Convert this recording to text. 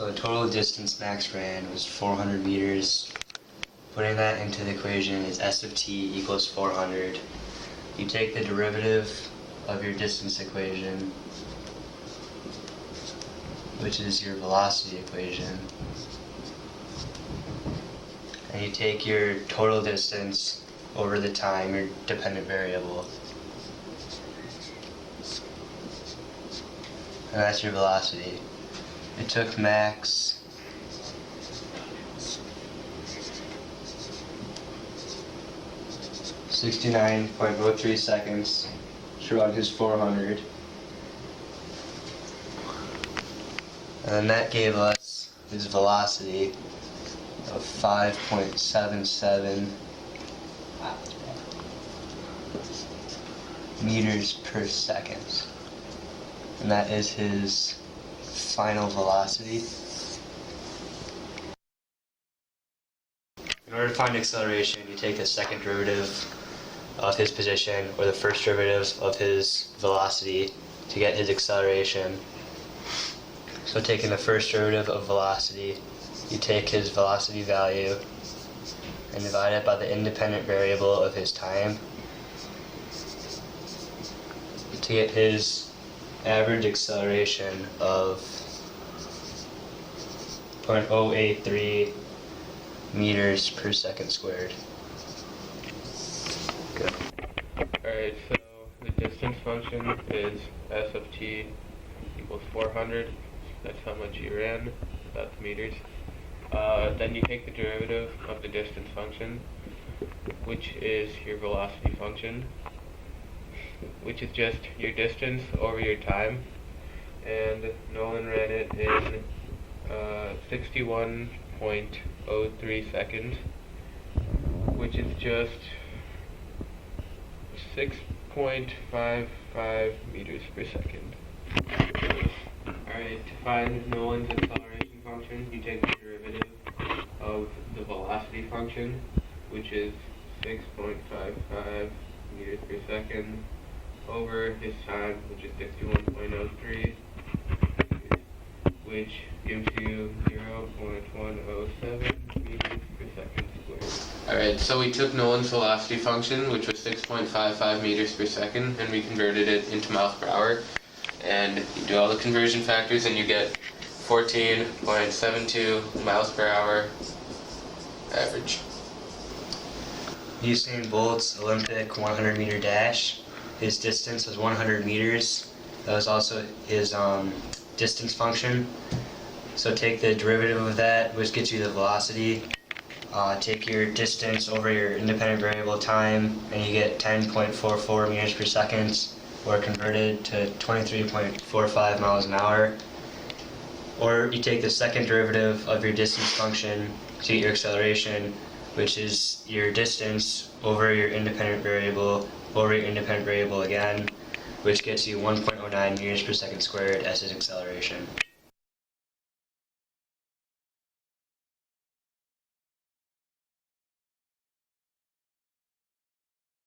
So the total distance Max ran was 400 meters. Putting that into the equation is S of t equals 400. You take the derivative of your distance equation, which is your velocity equation, and you take your total distance over the time, your dependent variable, and that's your velocity. It took Max 69.03 seconds to run his 400, and then that gave us his velocity of 5.77 meters per second, and that is his final velocity. In order to find acceleration, you take the second derivative of his position or the first derivative of his velocity to get his acceleration. So taking the first derivative of velocity, you take his velocity value and divide it by the independent variable of his time to get his average acceleration of 0.083 meters per second squared. Good. Alright, so the distance function is S of t equals 400. That's how much you ran, that's meters. Then you take the derivative of the distance function, which is your velocity function, which is just your distance over your time. And Nolan ran it in 61.03 seconds, which is just 6.55 meters per second. Alright, to find Nolan's acceleration function, you take the derivative of the velocity function, which is 6.55 meters per second, over his time, which is 61.03, which gives you 0.107 meters per second squared. Alright, so we took Nolan's velocity function, which was 6.55 meters per second, and we converted it into miles per hour. And you do all the conversion factors and you get 14.72 miles per hour average. Usain Bolt's Olympic 100 meter dash, his distance was 100 meters. That was also his distance function. So take the derivative of that, which gets you the velocity. Take your distance over your independent variable time, and you get 10.44 meters per second, or converted to 23.45 miles an hour. Or you take the second derivative of your distance function to get your acceleration, which is your distance over your independent variable again, which gets you 1.09 meters per second squared as his acceleration.